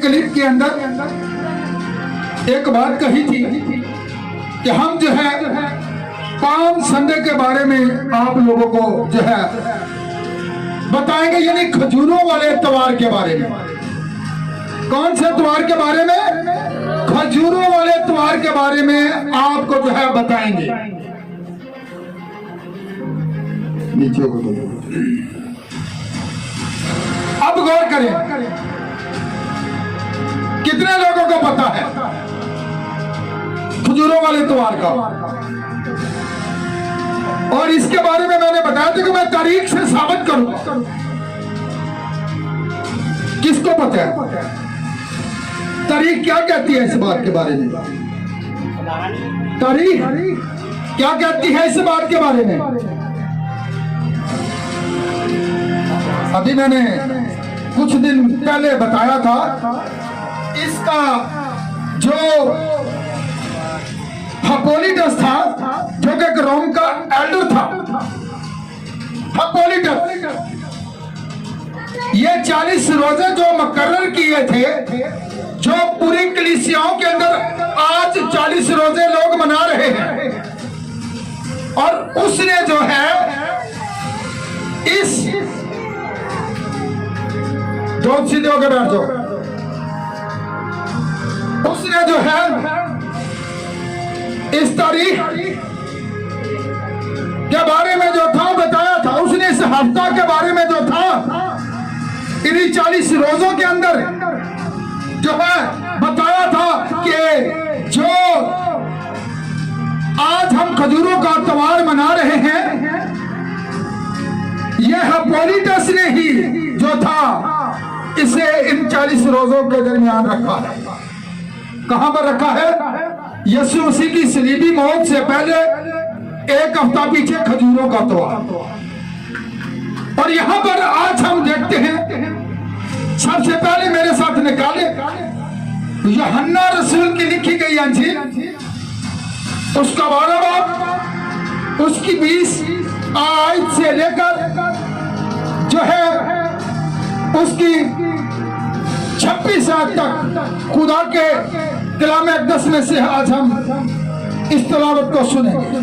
Clip के अंदर एक बात कही थी कि हम जो है पाम संडे के बारे में आप लोगों को जो है बताएंगे, यानी खजूरों वाले त्योहार के बारे में। कौन से त्योहार के बारे में? खजूरों वाले त्योहार के बारे में आपको जो है बताएंगे। नीचे अब गौर करें, कितने लोगों को पता है खजूरों वाले त्योहार का? और इसके बारे में मैंने बताया था कि मैं तारीख से साबित करूंगा। किसको पता है तारीख क्या कहती है इस बात के बारे में? तारीख क्या कहती है इस बात के बारे में? अभी मैंने कुछ दिन पहले बताया था, इसका जो हिप्पोलिटस था, जो कि रोम का एल्डर था, हिप्पोलिटस, ये 40 रोजे जो मुकर्रर किए थे, जो पूरी कलीसियाओं के अंदर आज 40 रोजे लोग मना रहे हैं, और उसने जो है इस दो सीधे होकर बैठ जाओ, उसने जो है इस तारीख के बारे में जो था बताया था। उसने इस हफ्ता के बारे में जो था, इन्हीं 40 रोजों के अंदर जो है बताया था कि जो आज हम खजूरों का त्योहार मना रहे हैं, यह हिप्पोलिटस ने ही जो था इसे इन 40 रोजों के दरमियान रखा है। कहां पर रखा है? यीशु मसीह की सलीबी मौत से पहले एक हफ्ता पीछे खजूरों का त्योहार। और यहां पर आज हम देखते हैं, सबसे पहले मेरे साथ निकाले यूहन्ना रसूल की लिखी गई अंजील, उसका 12 बाब, उसकी 20 आयत से लेकर जो है उसकी 26 आयत तक खुदा के कलाम अक़दस में से आज हम इस तिलावत को सुनेंगे।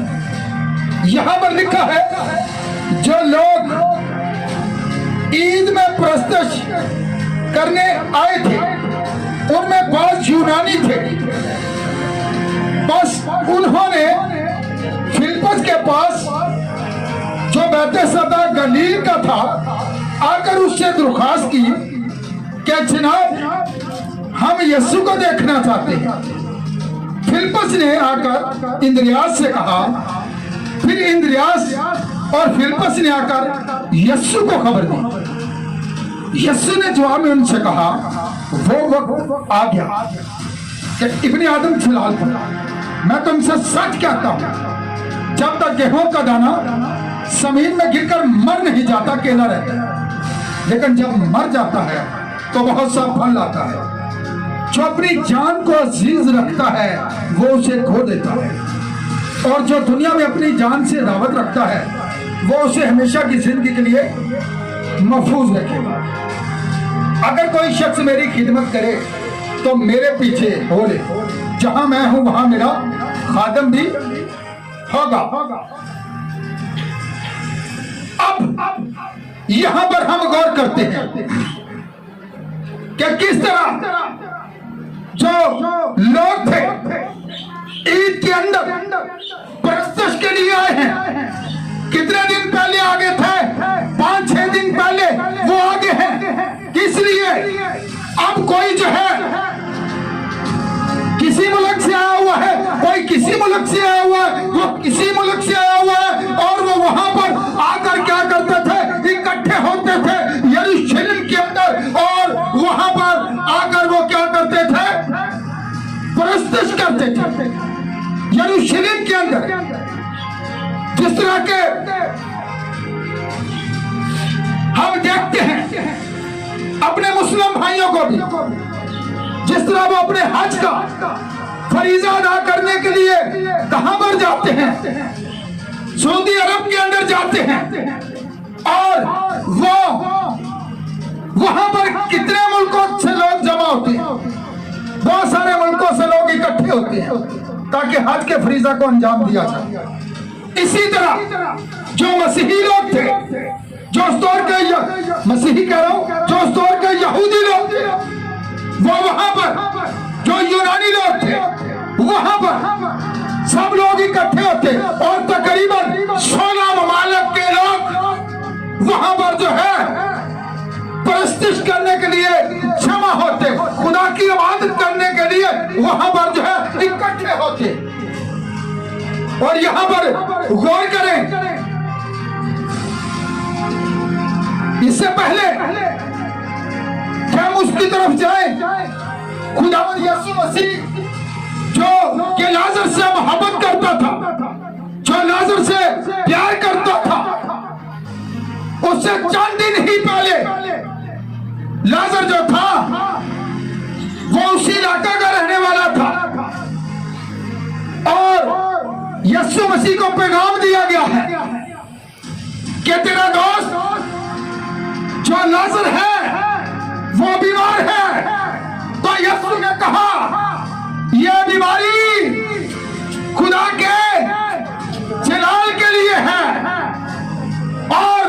यहां पर लिखा है, जो लोग ईद में प्रस्तुत करने आए थे उनमें बहुत यूनानी थे, बस उन्होंने फिलिप्पस के पास जो बैतसैदा गलील का था आकर उससे दरख्वास्त की कि जनाब हम यीशु को देखना चाहते हैं। फिलिप्पस ने आकर इंद्रियास से कहा, फिर इंद्रियास और फिलिप्पस ने आकर यीशु को खबर दी। यीशु ने जवाब में उनसे कहा, वो वक्त आ गया कि इब्ने आदम फिलहाल पड़ा। मैं तुमसे सच कहता हूं, जब तक गेहूं का दाना जमीन में गिरकर मर नहीं जाता, केला रहता है, लेकिन जब मर जाता है तो बहुत सा फल आता है। जो अपनी जान को अजीज रखता है वो उसे खो देता है, और जो दुनिया में अपनी जान से दावत रखता है वो उसे हमेशा की जिंदगी के लिए महफूज रखेगा। अगर कोई शख्स मेरी खिदमत करे तो मेरे पीछे हो ले, जहां मैं हूं वहां मेरा खादम भी होगा। अब यहां पर हम गौर करते हैं कि किस तरह जो लोग थे ईद के अंदर प्रस्तुत के लिए आए हैं, कितने दिन पहले आगे थे? 5-6 दिन पहले वो आगे हैं। किस लिए? अब कोई जो है किसी मुल्क से आया हुआ है, कोई किसी मुल्क से आया हुआ है, वो किसी मुल्क से आया हुआ है, और वो वहां पर आकर क्या करते थे? इकट्ठे होते थे यरूशलेम के अंदर, और वहां पर आकर वो क्या करते थे? प्रस्तुत करते थे यरूशलेम के अंदर। जिस तरह के हम देखते हैं अपने मुस्लिम भाइयों को भी, जिस तरह वो अपने हज का फरीजा अदा करने के लिए कहां पर जाते हैं? सऊदी अरब के अंदर जाते हैं, और वो वहां पर कितने मुल्कों से लोग जमा होते हैं, होते हैं ताकि हज के फरीजा को अंजाम दिया जाए। इसी तरह जो मसीही लोग थे, जो उस दौर के मसीही कह रहा हूं, जो उस दौर के यहूदी लोग थे, वो वहां पर जो यूनानी लोग थे वहां पर सब लोग इकट्ठे होते और तकरीबन 16 ममालिक के लोग वहां पर जो है परस्तिश करने के लिए जमा होते, खुदा की इबादत करने के लिए वहां पर जो है इकट्ठे होते। और यहां पर गौर करें, इससे पहले हम उसकी तरफ जाएं, खुदावंद यीशु मसीह जो के लाजर से मोहब्बत करता था, जो लाजर से प्यार करता था, उससे चंद दिन ही पहले लाजर जो था वो उसी इलाका का रहने वाला था और यीशु मसीह को पैगाम दिया गया है कि तेरा दोस्त जो लाजर है वो बीमार है। तो यीशु ने कहा यह बीमारी खुदा के जलाल के लिए है। और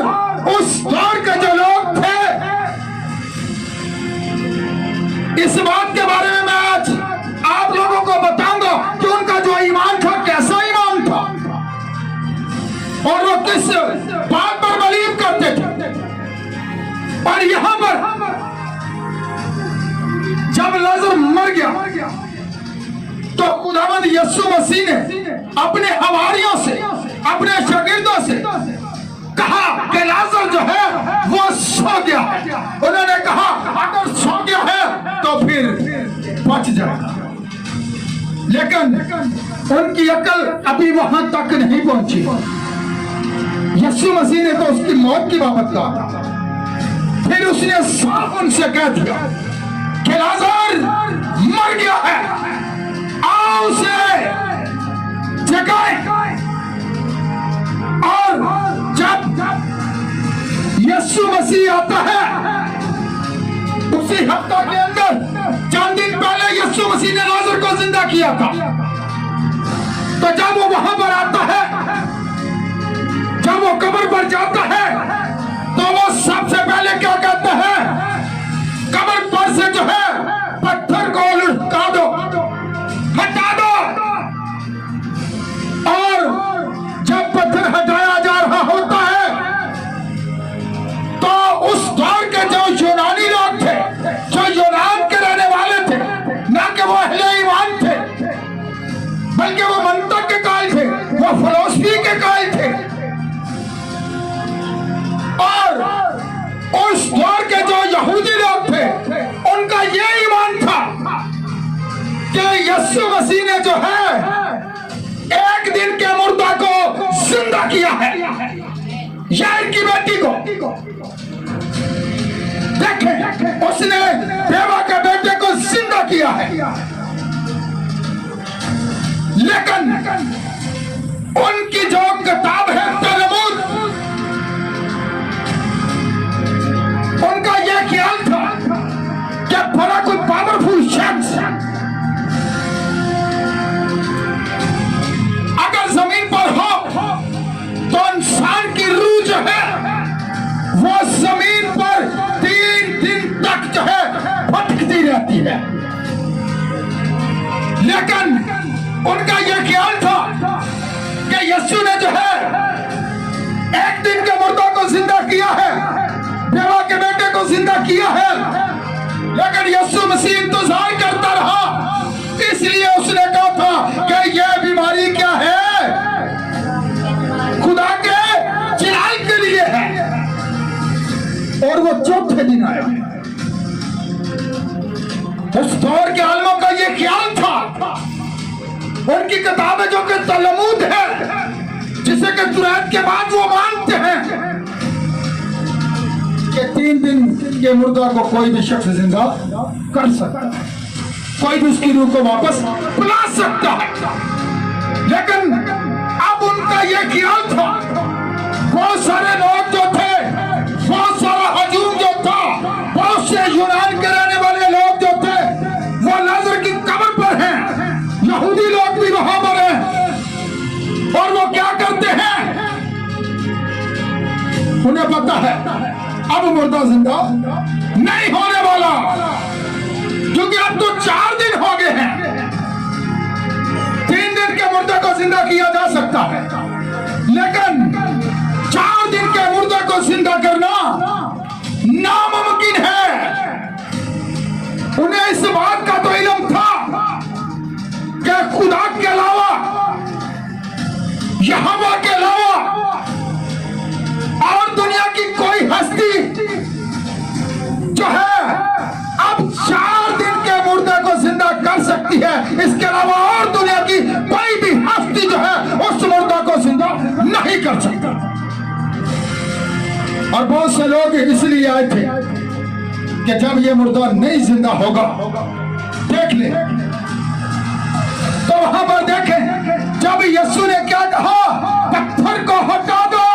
उस दौर के जो लोग थे, इस बात के बारे में मैं आज आप लोगों को बताऊंगा कि उनका जो ईमान था कैसा ईमान था और वो किस बात पर बिलीव करते थे। और यहां पर जब लाजर मर गया तो खुदावंद यीशु मसीह ने अपने हवारियों से, अपने शागिर्दों से कहा कि लाजर जो है वो सो गया है। उन्होंने कहा अगर सो गया है तो फिर बच जाएगा, लेकिन उनकी अकल अभी वहां तक नहीं पहुंची। यीशु मसीह ने तो उसकी मौत की बाबत कहा, फिर उसने साफ उनसे कह दिया कि लाजर मर गया है, आओ उसे जगाएं। और जब यीशु मसीह आता है उसी हफ्ते के अंदर, चंद दिन पहले यीशु मसीह ने लाजर को जिंदा किया था। तो जब वो वहां पर आता है, जब वो कब्र पर जाता है, तो वो सबसे पहले क्या कहता है, कब्र पर से जो है पत्थर को उठा दो, हटा दो। और जब पत्थर हटाया जा रहा होता है तो उस दौर के जो यूनानी लोग थे, जो यूनान के रहने वाले थे, ना कि वो अहले ईमान थे, बल्कि वो मंतक के कायल थे, वो फिलॉसफी के कायल थे। और उस दौर के जो यहूदी लोग थे उनका ये ईमान था कि यीशु मसीह ने जो है एक दिन के मुर्दा को जिंदा किया है, यार की बेटी को। देखें, उसने बेवा के बेटे को जिंदा किया है, लेकिन उनकी जो किताब है तलमूद, उनका यह ख्याल था कि बड़ा कोई पावरफुल शख्स अगर जमीन पर हो तो इंसान की रूह जो है वो जमीन पर 3 दिन तक जो है भटकती रहती है। लेकिन उनका यह ख्याल था कि यीशु ने जो है एक दिन के मुर्दा को जिंदा किया है, बेवा के बेटे को जिंदा किया है, लेकिन यीशु मसीह इंतजार करता रहा। इसलिए उसने कहा था कि यह बीमारी क्या है, खुदा के जलाल के लिए है। और वो चौथे दिन आया। उस दौर के आलमों का यह ख्याल था, उनकी किताबें जो कि तलमूद है, जिसे कि तुरैत के बाद वो मानते हैं कि 3 दिन के मुर्दा को कोई भी शख्स जिंदा कर सकता है, कोई भी उसकी रूह को वापस बुला सकता है। लेकिन अब उनका यह ख्याल था, बहुत सारे लोग जो थे, बहुत सारा हजूम जो था, बहुत से यूनान के रहने वाले लोग जो थे, वो लाजर की कब्र पर हैं। यहूदी तो 4 दिन हो गए हैं। 3 दिन के मुर्दे को जिंदा किया जा सकता है, लेकिन 4 दिन के मुर्दे को जिंदा करना नामुमकिन है। उन्हें इस बात का तो इल्म था कि खुदा के अलावा, यहोवा के अलावा और दुनिया की कोई हस्ती जो है अब 4 दिन के मुर्दे को जिंदा कर सकती है। इसके अलावा और दुनिया की कोई भी हस्ती जो है उस मुर्दा को जिंदा नहीं कर सकता। और बहुत से लोग इसलिए आए थे कि जब ये मुर्दा नहीं जिंदा होगा देख ले। तो वहां पर देखें जब यीशु ने क्या कहा, पत्थर को हटा दो।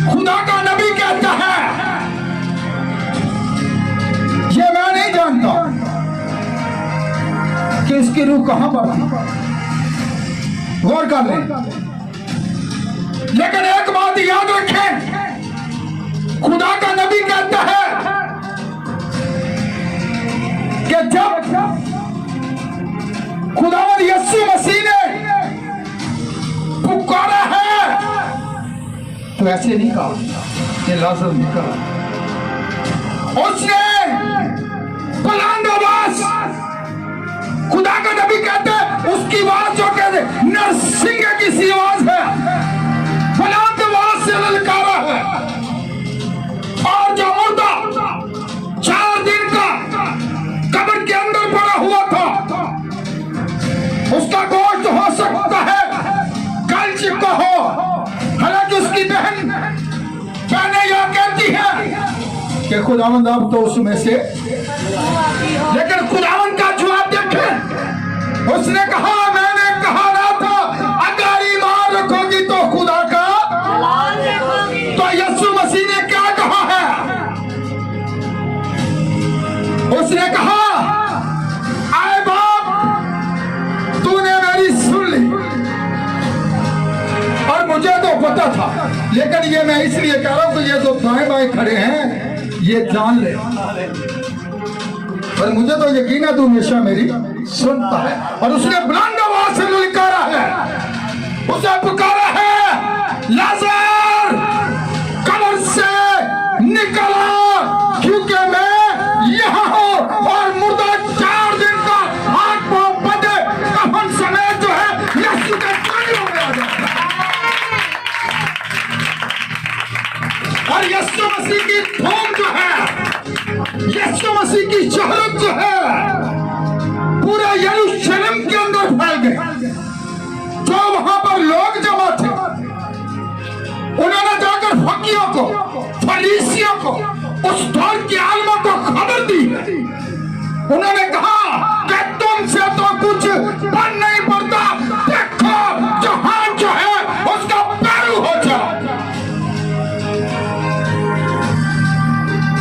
खुदा का नबी कहता है, ये मैं नहीं जानता कि इसकी रूह कहां पर थी, गौर कर लें। लेकिन एक बात याद रखें, खुदा का नबी कहता है कि जब खुदावंद यीशु मसीह ने पुकारा है तो ऐसे नहीं कहा कि लाजर निकल। उसने बुलंद आवाज, खुदा का नबी कहते हैं उसकी आवाज जो कहते नरसिंह की सी आवाज है, बुलंद आवाज से ललकारा है। और जो मुर्दा 4 दिन का कब्र के अंदर पड़ा हुआ था, उसका गोश्त हो सकता है कल चिपका हो। हालांकि उसकी बहनें यह कहती है कि खुदावंद अब तो उसमें से, लेकिन खुदावंद का जवाब देखें। उसने कहा, मैंने कहा ना था अगर ईमान रखोगी तो खुदा का। तो यीशु मसीह ने क्या कहा है? उसने कहा, आए बाप तूने मेरी सुन ली। और मुझे तो पता था, लेकिन ये मैं इसलिए कह रहा हूं कि ये जो दाएं बाएं खड़े हैं ये जान ले, पर मुझे तो यकीन है तू हमेशा मेरी सुनता है। और उसने बुलंद आवाज से ललकारा है, उसे पुकारा है, लाजर कब्र से निकला, क्योंकि मैं यहाँ हूं। और मुर्दा 4 दिन का हाथ पांव बंधे कफन समेत जो है यीशु के पैरों में आ जाता है। और यीशु मसीह की धूम जो है, यीशु मसीह की शोहरत जो है पूरे यरूशलेम के अंदर फैल गई। जो वहां पर लोग जमा थे, उन्होंने जाकर फकीरों को, फरीसियों को, उस दौर के आलिमों को खबर दी। उन्होंने कहा कि तुमसे तो कुछ बन नहीं पड़ता, देखो जहान जो है उसका पैरू हो जाए।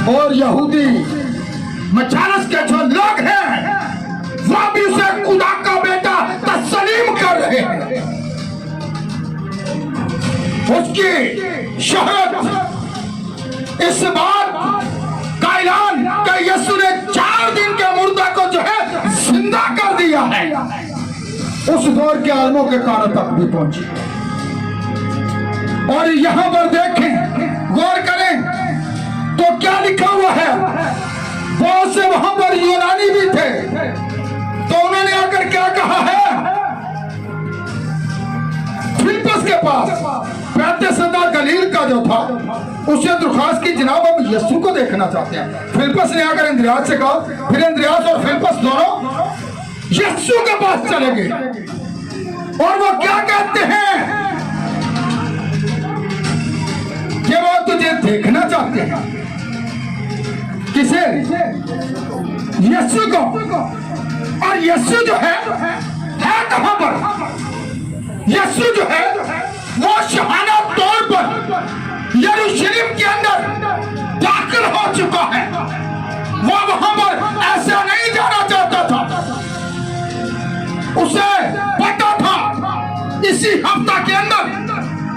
और यहूदी मचालस के जो लोग हैं वो भी उसे खुदा का बेटा तस्लीम कर रहे हैं। उसकी शोहरत इस बात का ऐलान कि यीशु ने 4 दिन के मुर्दा को जो है जिंदा कर दिया है, उस दौर के आलमों के कानों तक भी पहुंची। और यहां पर देखें, गौर करें तो क्या लिखा हुआ है। बहुत से वहां पर यूनानी भी थे, तो उन्होंने आकर क्या कहा है, फिलिप्पस के पास बैतसैदा गलील का जो था उसे दरख्वास्त की, जनाब हम यीशु को देखना चाहते हैं। फिलिप्पस ने आकर इंद्रियास से कहा, फिर इंद्रियास और फिलिप्पस दोनों यीशु के पास चले गए। और वो क्या कहते हैं कि वो तुझे देखना चाहते हैं। किसे? यीशु को। और यीशु जो है कहां पर? यीशु जो है वो शहाना तौर पर यरूशलेम के अंदर दाखिल हो चुका है। वो वहां पर ऐसा नहीं जाना चाहता था, उसे पता था इसी हफ्ता के अंदर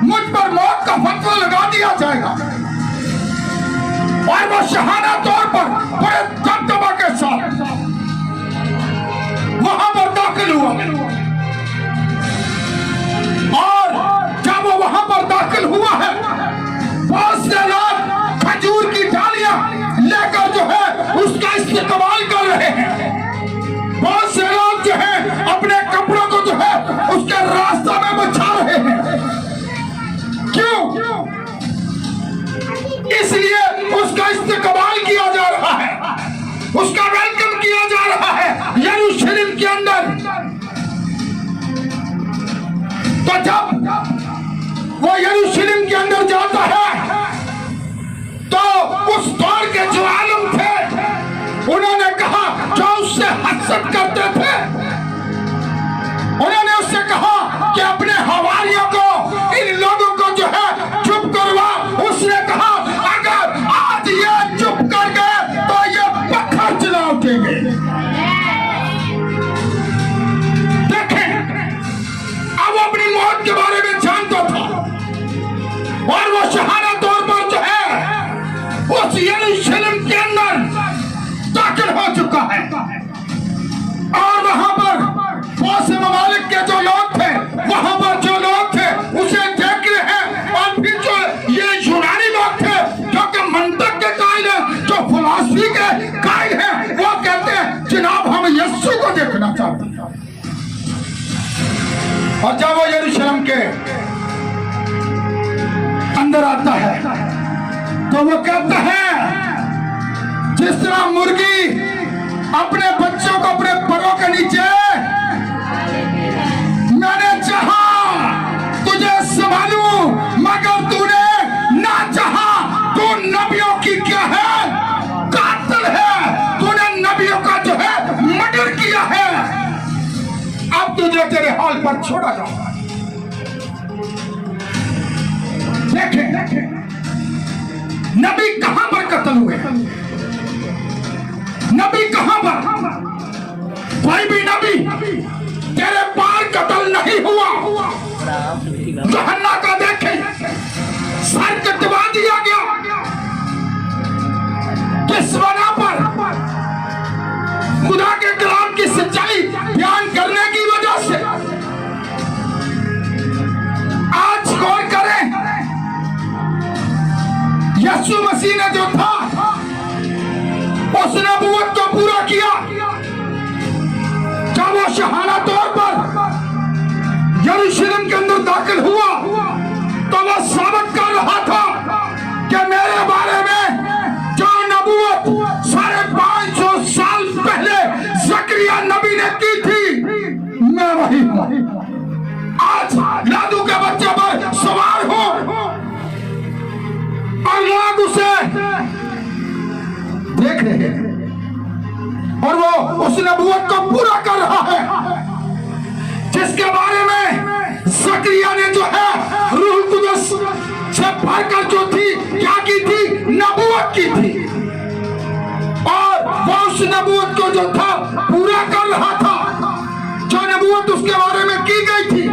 मुझ पर मौत का फतवा लगा दिया जाएगा। और वो शहाना तौर पर बड़े दबदबा के कमाल कर रहे हैं। बहुत से लोग जो है अपने कपड़ों को जो है उसके रास्ते में बचा रहे हैं। क्यों? इसलिए उसका इस्तेमाल किया जा रहा है, उसका वेलकम किया जा रहा है यरूशलेम के अंदर। तो जब वो यरूशलेम के अंदर जाता है तो उस दौर के जो आलम थे उन्होंने कहा, जो उससे हसद करते थे, उन्होंने उससे कहा कि अपने हवारियों को, इन लोगों को जो है चुप करवा। उसने कहा, अगर आज ये चुप कर गए तो ये पत्थर चला उठेंगे। देखें, अब वो अपनी मौत के बारे में जानता था और वो शहाना तौर पर जो है उस यरूशलेम के अंदर दाखिल हो चुका है। और वहां पर बहुत से ममालिक के जो लोग थे, वहां पर जो लोग थे उसे देख रहे हैं। और फिर जो ये यूनानी लोग थे जो कि मंतक के कायल हैं, जो फिलॉसफी के कायल हैं, वो कहते हैं जनाब हम यीशु को देखना चाहते हैं। और जब वो यरूशलेम के अंदर आता है तो वो कहता है, जिस तरह मुर्गी अपने बच्चों को अपने परों के नीचे, मैंने चाहा तुझे संभालूं मगर तूने ना चाहा। तू नबियों की क्या है? कातिल है। तूने नबियों का जो है मर्डर किया है। अब तुझे तेरे हाल पर छोड़ा जाऊंगा। देखें नबी कहां पर कत्ल हुए, नबी कहां पर? कोई भी नबी तेरे पार कत्ल नहीं हुआ। जहन्ना का देखें, सर कटवा दिया गया। किस वजह पर? खुदा के कलाम की सच्चाई बयान करने की वजह से। आज गौर करें, यीशु मसीह ने जो था उसने नबूवत को पूरा किया। जब वो शहाना तौर पर यरूशलेम के अंदर दाखिल हुआ तो वो साबित कर रहा था कि मेरे बारे में जो नबूवत 550 साल पहले ज़करिया नबी ने की थी, मैं वही हूं। आज लादू के बच्चे पर सवार हो और लोग उसे देख रहे हैं और वो उस नबूवत को पूरा कर रहा है जिसके बारे में ज़करिया ने जो है रूह कुदस से भरकर जो थी क्या की थी? नबूवत की थी। और वो उस नबूवत को जो था पूरा कर रहा था, जो नबूवत उसके बारे में की गई थी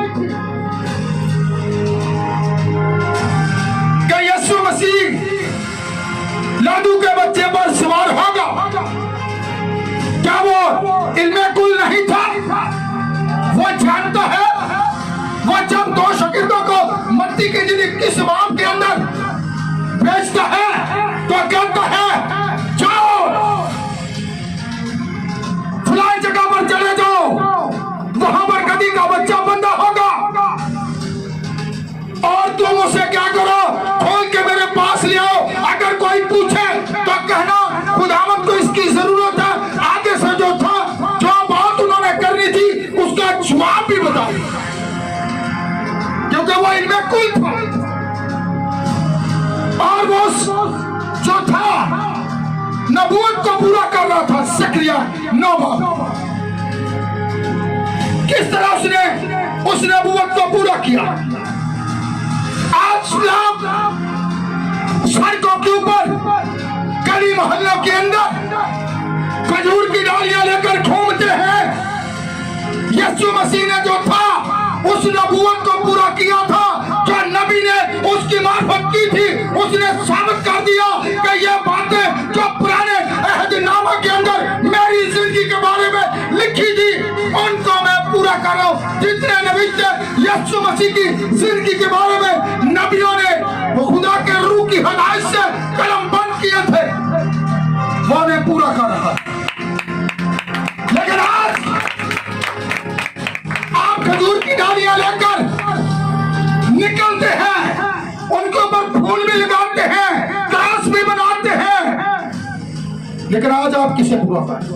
कि यीशु मसीह लादू के बच्चे पर सवार होगा। क्या वो इल्मे कुल नहीं था? वो जानता है। वो जब 2 शागिर्दों को मत्ती के 21 बाब के अंदर भेजता है तो कहता है जाओ फलानी जगह पर चले जाओ, वहां पर गधी का बच्चा बंधा होगा और तुम उसे क्या करो, खोल के मेरे पास ले आओ। अगर कोई पूछे तो कहना खुदावंद को इसकी जरूरत है। आगे से जो था, जो बात उन्होंने करनी थी उसका जवाब भी बता, क्योंकि वो इनमें कुल था। और वो जो था नबूवत को पूरा कर रहा था। ज़करिया 9 बाब किस तरह उसने उस नबूवत को पूरा किया। आज लोग सड़कों के ऊपर, गली मोहल्लों के अंदर खजूर की डालियां लेकर घूमते हैं। यीशु मसीह ने जो था उस नबूवत को पूरा किया था, जो नबी ने उसकी मार्फत की थी। उसने साबित कर दिया कि ये बातें जो पुराने अहदनामा के अंदर मेरी जिंदगी के बारे में लिखी थी उनको मैं पूरा कर रहा हूं। जितने नबी थे यीशु मसीह की जिंदगी के बारे में नबियों ने खुदा के रूह की हदायत से कलम बंद किए थे, वो मैं पूरा कर रहा। लेकिन आज आप किसे बुरा करें?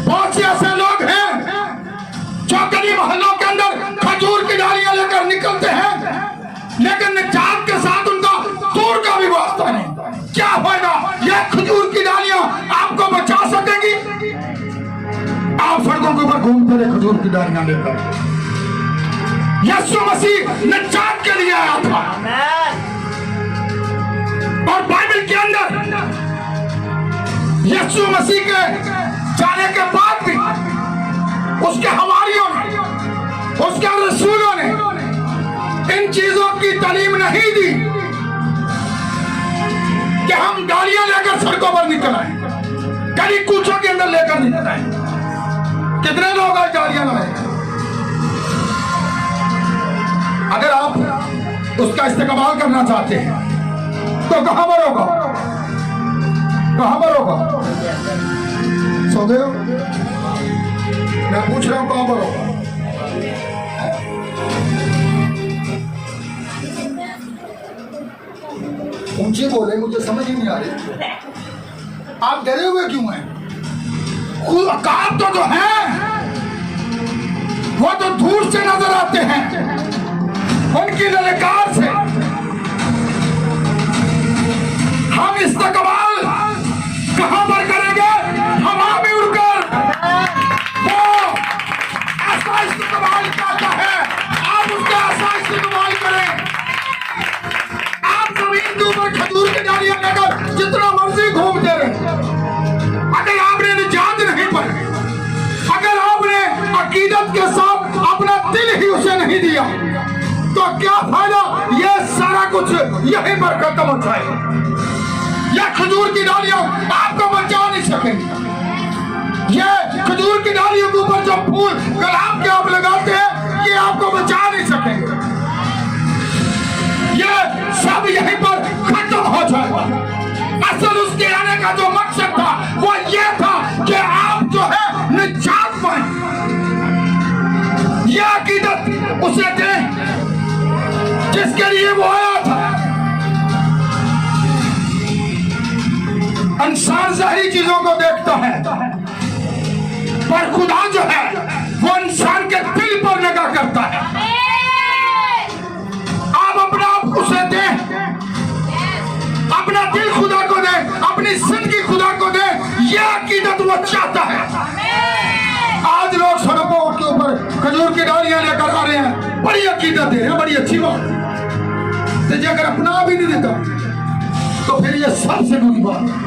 बहुत से ऐसे लोग हैं जो गली मोहल्लों के अंदर खजूर की डालियां लेकर निकलते हैं, लेकिन निजात के साथ उनका दूर का भी वास्ता नहीं। क्या फायदा? यह खजूर की डालियां आपको बचा सकेंगी? आप सड़कों के ऊपर घूमते रहे खजूर की डालियां लेकर। यीशु मसीह निजात के लिए आया था, और बाइबल के अंदर यीशु मसीह के जाने के बाद भी उसके हवारियों ने, उसके रसूलों ने इन चीजों की तालीम नहीं दी कि हम डालियां लेकर सड़कों पर निकल आए, गली कूचों के अंदर लेकर निकल आए। कितने लोग आज डालियां लाए? अगर आप उसका इस्तेमाल करना चाहते हैं तो कहां पर होगा? कहां पर होगा? सो गए हो? मैं पूछ रहा हूं कहां पर होगा? ऊंचे बोले, मुझे समझ ही नहीं आ रही। आप डरे हुए क्यों हैं? औकात तो जो है वो तो दूर से नजर आते हैं, उनकी ललकार से हम इस्तेमाल कहां पर करेंगे? हवा में उड़कर। वो ऐसा इस्तेमाल करता है, आप उसका ऐसा इस्तेमाल करें। आप जमीन के ऊपर खजूर की डालियां लेकर जितना मर्जी घूमते रहे, अगर आपने निजात नहीं पाई, अगर आपने अकीदत के साथ अपना दिल ही उसे नहीं दिया, तो क्या फायदा? ये सारा कुछ यहीं पर खत्म हो जाएगा। यह खजूर की डालियां आपको बचा नहीं सकेंगी। ये खजूर की डालियों के ऊपर जो फूल गुलाब के आप लगाते हैं, ये आपको बचा नहीं सकेंगे। ये सब यहीं पर खत्म हो जाएगा। असल उसके आने का जो मकसद था वो ये था कि आप जो है निजात पाएं। यह अकीदत उसे दें जिसके लिए वो आया था। इंसान ज़ाहिरी चीजों को देखता है, पर खुदा जो है वो इंसान के दिल पर निगाह करता है। आप अपना आप उसे दें, अपना दिल खुदा को दें, अपनी जिंदगी खुदा को दें। यह अकीदत वो चाहता है। आज लोग सड़कों के ऊपर खजूर की डालियां लेकर आ रहे हैं, बड़ी अकीदत दे रहे हैं, बड़ी अच्छी बात। तो अगर अपना भी नहीं देता तो फिर ये सबसे बुरी बात है,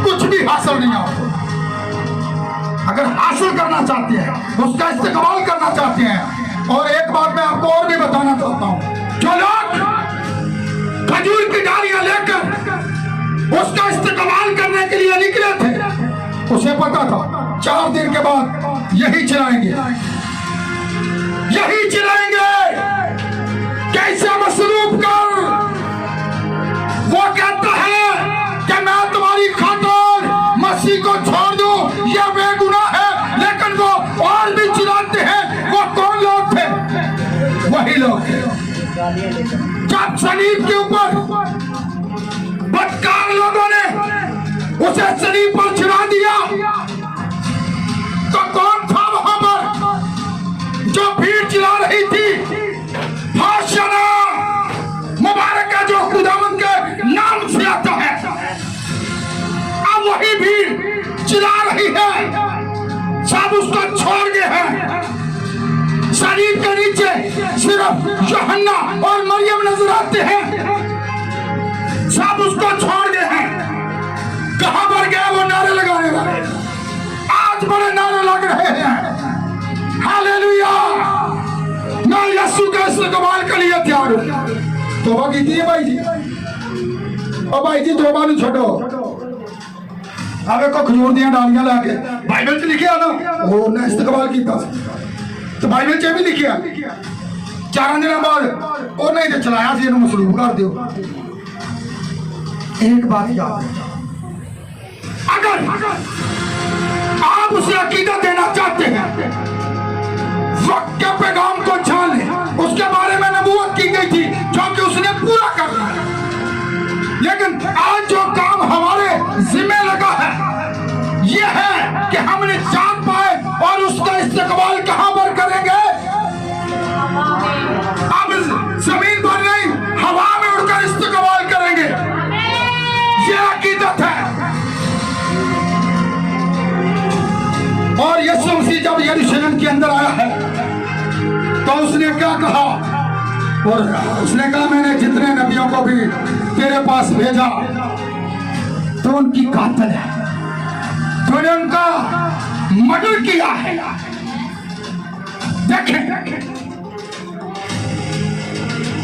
कुछ भी हासिल नहीं आपको। अगर हासिल करना चाहते हैं, उसका इस्तेमाल करना चाहते हैं। और एक बात मैं आपको और भी बताना चाहता हूं, जो लोग खजूर की डालियां लेकर उसका इस्तेमाल करने के लिए निकले थे, उसे पता था 4 दिन के बाद यही चलाएंगे, यही चलाएंगे। कैसे मसरूफ कर? वो कहता है कि मैं तुम्हारी खातिर मसीह को छोड़ दूं, यह बेगुनाह है, लेकिन वो और भी चिल्लाते हैं। वो कौन लोग थे? वही लोग थे जब सलीब के ऊपर बदकार लोगों ने उसे सलीब पर चढ़ा दिया, तो कौन था वहां पर? जो भीड़ चिल्ला रही थी, होशाना मुबारक है जो खुदावंद के नाम से आता है। अब वही भीड़ चिल्ला रही है, सब उसको छोड़ गए हैं। शरीर के नीचे सिर्फ यूहन्ना और मरियम नजर आते हैं, सब उसको छोड़ गए हैं। कहां पर गए वो नारे लगाने वाले? आज बड़े नारे लग रहे हैं, हालेलुया, मैं यीशु के इस्तेमाल के लिए तैयार हूं। तौबा की थी भाई जी, और भाई जी तौबा नहीं छोड़ो। अब को खजूर दियां डालियां लाके बाइबल च लिखिया ना, वो ने इस्तेमाल किया, तो बाइबल च भी लिखिया 4 दिन बाद उन्हें तो चलाया सी, इन्हें मसलूब कर दियो। एक बात याद है, अगर आप उसे अकीदत देना चाहते हैं, वक्त के पैगाम को जान लें। उसके बारे में नबूवत की गई थी जो कि उसने पूरा करना है, लेकिन आज जो और उसने कहा मैंने जितने नबियों को भी तेरे पास भेजा तो उनकी कातिल है, तूने उनका मर्डर किया है। देखें,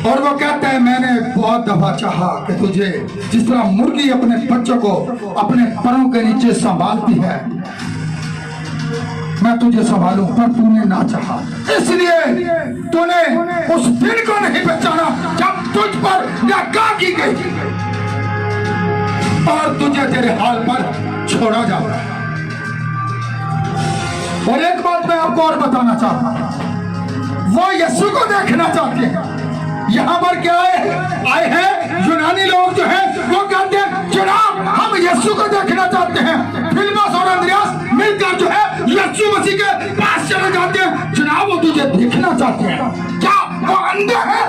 और वो कहता है मैंने बहुत दफा चाहा कि तुझे जिस तरह मुर्गी अपने बच्चों को अपने पैरों के नीचे संभालती है, मैं तुझे संभालूं, पर तूने ना चाहा, इसलिए तूने उस दिन को नहीं पहचाना जब तुझ पर निगाह की गई और तुझे तेरे हाल पर छोड़ा जाए। और एक बात मैं आपको और बताना चाहता हूं, वो यीशु को देखना चाहते हैं। यहाँ पर क्या आए हैं यूनानी लोग जो हैं वो कहते हैं जनाब हम यीशु को देखना चाहते हैं। फिलिप्पुस और अंद्रियास मिलकर जो है यीशु मसीह के पास चले जाते हैं, जनाब वो तुझे देखना चाहते हैं। क्या वो अंधे हैं?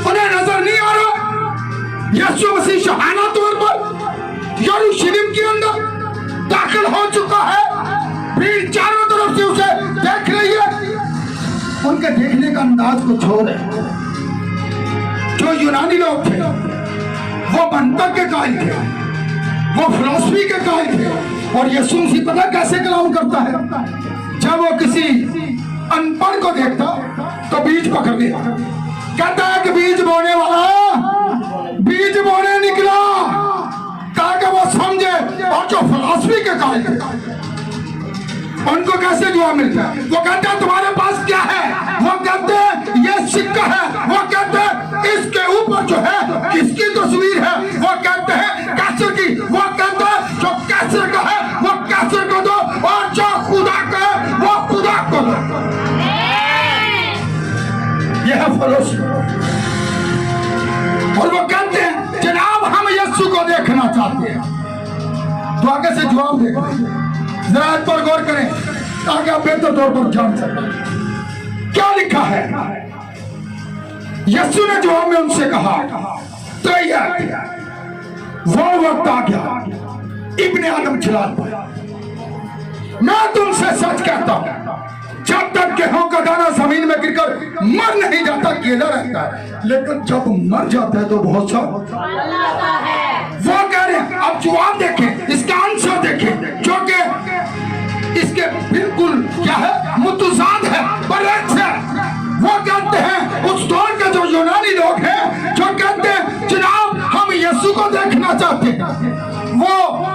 उन्हें नजर नहीं आ रहा यीशु मसीह शहाना तौर पर यरूशलेम के अंदर दाखिल हो चुका है, भीड़ चारों तरफ से उसे देख रही है। उनके देखने का अंदाज कुछ और है। जो यूनानी लोग थे वो मंतक के कायल थे, वो फिलॉसफी के कायल थे, और यीशु मसीह पता कैसे कलाम करता है, जब वो किसी अनपढ़ को देखता तो बीज पकड़ लिया, कहता है कि बीज बोने वाला बीज बोने निकला, ताकि वो समझे। और जो फिलॉसफी के कायल थे उनको कैसे जवाब मिलता है? वो कहते हैं तुम्हारे पास क्या है? वो कहते हैं ये सिक्का है। वो कहते हैं इसके ऊपर जो है किसकी तस्वीर है? वो कहते हैं कैसर की। वो कहते हैं जो कैसर का है वो कैसर को दो, और जो खुदा का है वो खुदा को दो। यह है फिलॉसफी। और वो कहते हैं जनाब हम यीशु को देखना चाहते हैं। तो आगे से जवाब देगा, जरा इस पर गौर करें ताकि आप बेहतर तौर पर जान सकें क्या लिखा है। यीशु ने जवाब में उनसे कहा तो वो वक्त आ गया इब्ने आदम खिलाफ पर, मैं तुमसे सच कहता हूं जब तक गेहूं का दाना जमीन में गिरकर मर नहीं जाता केला रहता है, लेकिन जब मर जाता है तो बहुत सा वो कह रहे हैं। अब जवाब देखें, इसका आंसर देखें जो कि इसके बिल्कुल क्या है मुतजाद है, बरअक्स है। वो कहते हैं उस दौर के जो यूनानी लोग हैं जो कहते हैं जनाब हम यीशु को देखना चाहते हैं। वो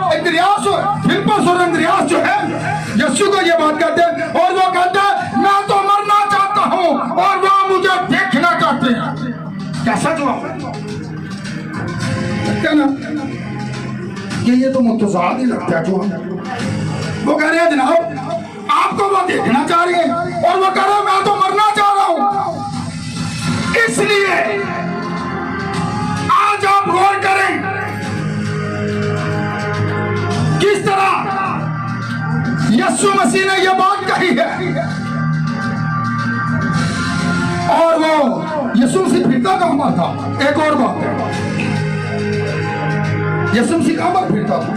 अंद्रियास फिलिप्पुस और अंद्रियास जो है यीशु को ये बात कहते हैं, और वो कहता है मैं तो मरना चाहता हूं और वो मुझे देखना चाहते हैं। कैसा जवाब है ना कि ये तो मुतजाद ही लगता है। जो वो कह रहे हैं जनाब आपको वो देखना चाह रही है, और वो कह रहे हैं मैं तो मरना चाह रहा हूं। इसलिए आज आप गौर करें किस तरह यीशु मसीह ने यह बात कही है। और वो यीशु मसीह फिरता कहां था? एक और बात है, यीशु मसीह कहां पर फिरता था?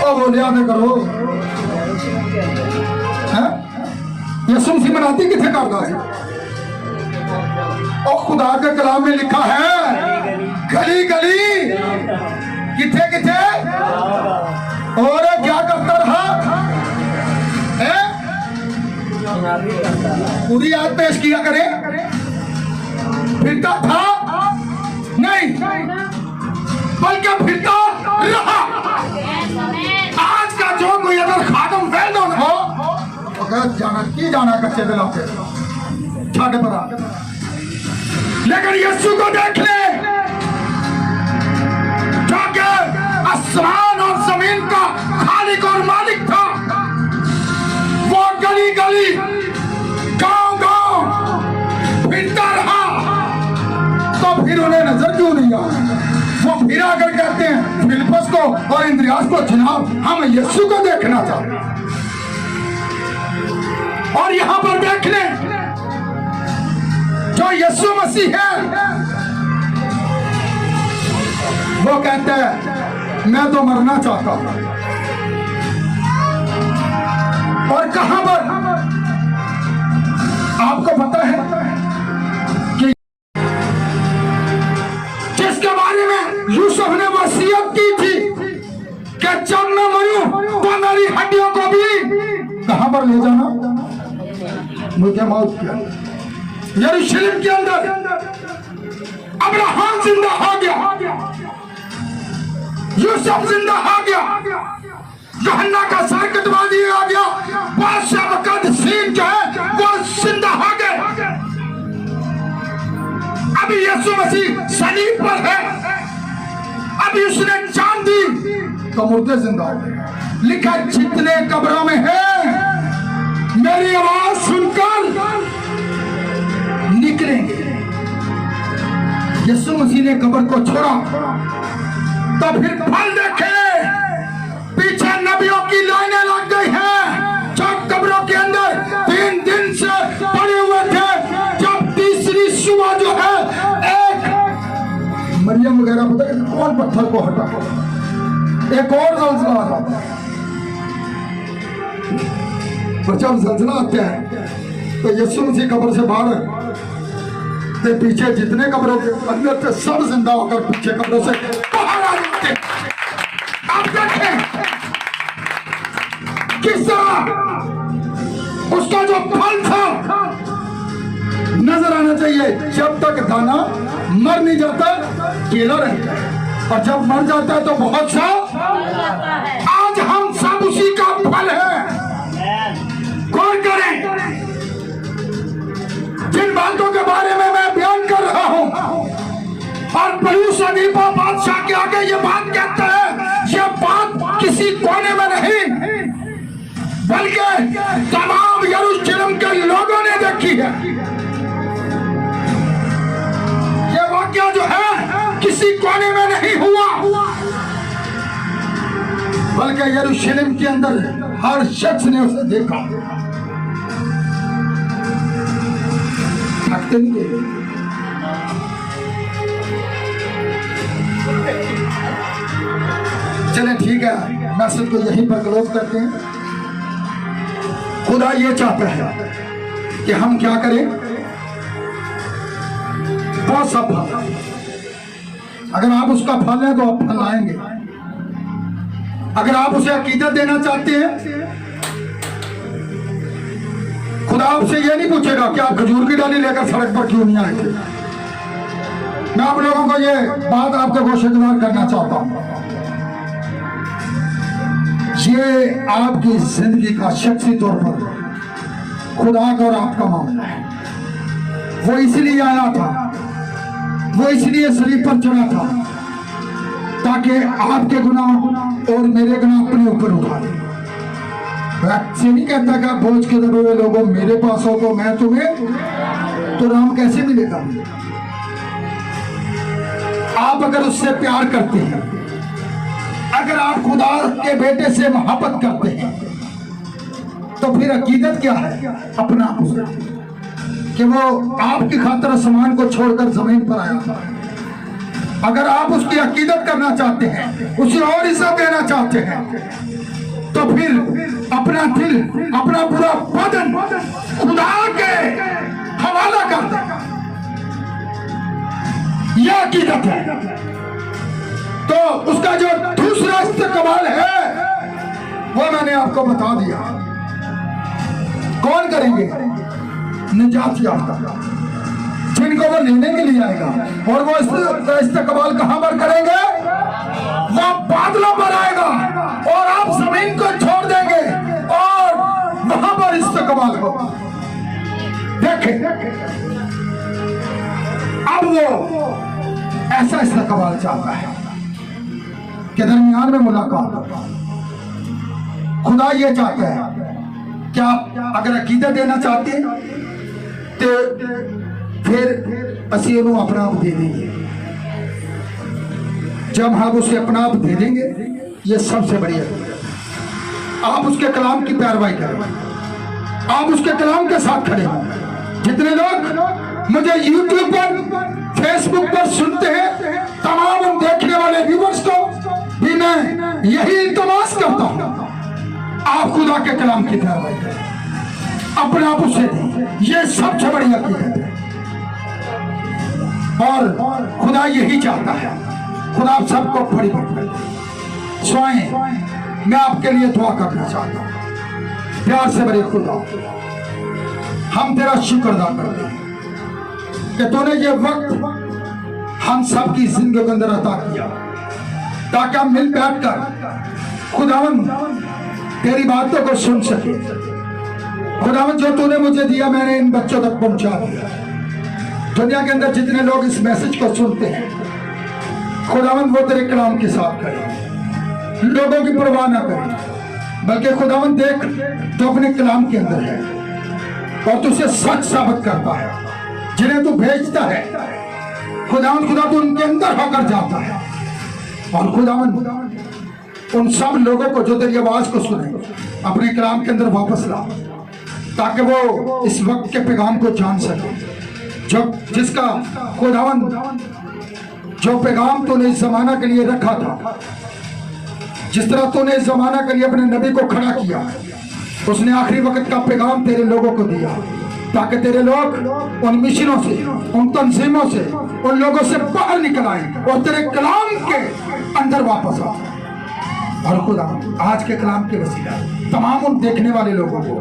वो लिया करो यीशु मसीह मनाती किथे करता है? और खुदा के कलाम में लिखा है गली गली किथे किथे, और क्या करता रहा है? पूरी याद पेश किया करे। फिरता था नहीं बल्कि फिरता रहा। आज का जो कोई अगर खादम फैल हो अगर जाना कच्चे दिलों के छाटे पर, लेकिन यीशु को देख ले जो कि आसमान और जमीन का खालिक और मालिक था। वो गली गली गांव गांव फिरता रहा, तो फिर उन्हें नजर क्यों नहीं आ? वो फिर आकर कहते हैं फिलिप्पुस को और अंद्रियास को जनाब हम यीशु को देखना चाहते हैं। और यहां पर देख लें जो यीशु मसीह है वो कहता है मैं तो मरना चाहता हूं। और कहां पर आपको पता है यूसुफ ने वसीयत की थी कि जब मैं मरूं तो मेरी हड्डियों को भी कहां पर ले जाना, मुझे मौत किया यरूशलेम के अंदर। अब्राहम जिंदा हो गया, यूसुफ जिंदा हो गया, यूहन्ना का सर कटवा दिया गया, बादशाह मुकद्दसीन जो है वो जिंदा हो गए। अभी यीशु मसीह सलीब पर है, अभी उसने जान दी तो मुर्दे जिंदा हो गए। लिखा जितने कब्रों में है मेरी आवाज सुनकर निकलेंगे। यीशु मसीह ने कब्र को छोड़ा तो फिर फल देखे, पीछे नबियों की लाइनें लग गई हैं जो कब्रों के अंदर 3 दिन से पड़े हुए थे। जब तीसरी सुबह जो है एक मरियम वगैरह पता है कौन पत्थर को हटा, एक और जलजला आ जाता है। और जब जलजला आते हैं तो यीशु मसीह कब्र से बाहर ते पीछे जितने कब्रों के अंदर थे सब जिंदा होकर पीछे कब्रों से बाहर आ जाते। आप देखें किस तरह उसका जो फल था नजर आना चाहिए। जब तक दाना मर नहीं जाता केला रहता है, और जब मर जाता है तो बहुत सा। आज हम सब उसी का फल है। गौर करें जिन बातों के बारे में मैं बयान कर रहा हूं, और पयूस अनीपा बादशाह के आगे ये बात कहता है, ये बात किसी कोने में नहीं बल्कि तमाम यरूशलेम के लोगों ने देखी है। ये वाकया जो है किसी कोने में नहीं हुआ बल्कि यरूशलेम के अंदर हर शख्स ने उसे देखा। थकते नहीं थे। चले ठीक है, मैसेज को यहीं पर क्लोज करते हैं। खुदा ये चाहता है कि हम क्या करें, बहुत सब फल। अगर आप उसका फल है तो आप फल लाएंगे। अगर आप उसे अकीदत देना चाहते हैं, खुदा आपसे ये नहीं पूछेगा कि आप खजूर की डाली लेकर सड़क पर क्यों नहीं आए थे। मैं आप लोगों को ये बात आपके गोशेदार करना चाहता हूं, ये आपकी जिंदगी का शख्सी तौर पर खुदा का और आपका मामला है। वो इसलिए आया था, वो इसलिए सलीब पर चढ़ा था ताकि आपके गुनाह और मेरे गुनाह अपने ऊपर उठा ले। से नहीं कहता कि बोझ के दबे हुए लोगों मेरे पास हो तो मैं तुम्हें, तो राम कैसे मिलेगा। आप अगर उससे प्यार करते हैं, अगर आप खुदा के बेटे से मोहब्बत करते हैं, तो फिर अकीदत क्या है, अपना कि वो आपकी खातिर आसमान को छोड़कर जमीन पर आया था। अगर आप उसकी अकीदत करना चाहते हैं, उसे और इज्जत देना चाहते हैं, तो फिर अपना दिल, अपना पूरा बदन खुदा के हवाला कर दे। यह अकीदत है। तो उसका जो दूसरा इस्तेकबाल है वो मैंने आपको बता दिया। कौन करेंगे, निजात याफ्ता, जिनको वो लेने के लिए आएगा। और वो इस्तेकबाल कहां पर करेंगे, वो बादलों पर आएगा और आप जमीन को छोड़ देंगे और वहां पर इस्तेकबाल होगा। देखें अब वो ऐसा इस्तेकबाल चाहता है कि दरमियान में मुलाकात। खुदा ये चाहता है कि आप अगर अकीदत देना चाहते हैं तो फिर असी उन्होंने अपना आप दे देंगे। जब हम उसे अपना आप दे देंगे, ये सबसे बढ़िया है। आप उसके कलाम की पैरवाई करें, आप उसके कलाम के साथ खड़े हों। जितने लोग मुझे यूट्यूब पर, फेसबुक पर सुनते हैं, तमाम उन देखने वाले व्यूअर्स को भी मैं यही इल्तमास करता हूं, आप खुदा के कलाम की पैरवाई करें, अपने आप उसे दें। ये सबसे बड़ी अकीदत है और खुदा यही चाहता है। खुदा आप सबको बड़ी बरकत। स्वयं मैं आपके लिए दुआ करना चाहता हूँ। प्यार से बड़े खुदा, हम तेरा शुक्र अदा करते हैं कि तूने ये वक्त हम सबकी जिंदगी के अंदर अता किया, ताकि हम मिल बैठ कर खुदावन तेरी बातों को सुन सके। खुदावन जो तूने मुझे दिया मैंने इन बच्चों तक पहुंचा दिया। दुनिया के अंदर जितने लोग इस मैसेज को सुनते हैं, खुदावन वो तेरे कलाम के साथ करें, लोगों की परवाह ना करें, बल्कि खुदावन देख तो अपने कलाम के अंदर है और तुझे सच साबित करता है। जिन्हें तू भेजता है खुदावन, खुदा तू उनके अंदर होकर जाता है और खुदावन उन सब लोगों को जो तेरी आवाज को सुने अपने कलाम के अंदर वापस ला, ताकि वो इस वक्त के पैगाम को जान सके, जो जिसका खुदावन जो पैगाम तूने इस जमाना के लिए रखा था, जिस तरह तूने इस जमाना के लिए अपने नबी को खड़ा किया, उसने आखिरी वक्त का पैगाम तेरे लोगों को दिया, ताकि तेरे लोग उन मिशनों से, उन तंजीमों से, उन लोगों से बाहर निकल आए और तेरे कलाम के अंदर वापस आए। और खुदा आज के कलाम के वसीला तमाम उन देखने वाले लोगों को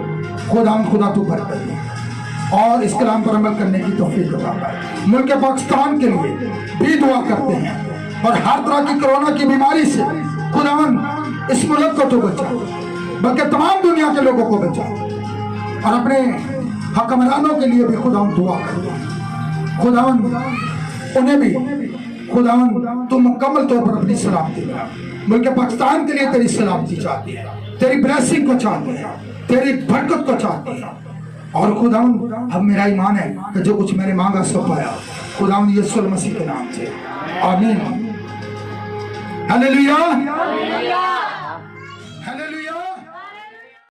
खुदा तू बरकत दे और इस कलाम पर अमल करने की तौफीक अता कर। मुल्क पाकिस्तान के लिए भी दुआ करते हैं और हर तरह की कोरोना की बीमारी से खुदावन इस मुल्क को तो बचा, बल्कि तमाम दुनिया के लोगों को बचा और अपने हुक्मरानों के लिए भी खुदावन दुआ कर। खुदावन उन्हें भी खुदावन तू मुकम्मल तौर पर अपनी सलामती दे। मुल्क पाकिस्तान के लिए तेरी सलामती चाहती है, तेरी ब्लेसिंग को चाहती है, तेरी बरकत को चाहती है। और खुदावन अब मेरा ईमान है कि जो कुछ मैंने मांगा सो पाया, खुदावन यीशु मसीह के नाम से, आमीन। हालेलुया।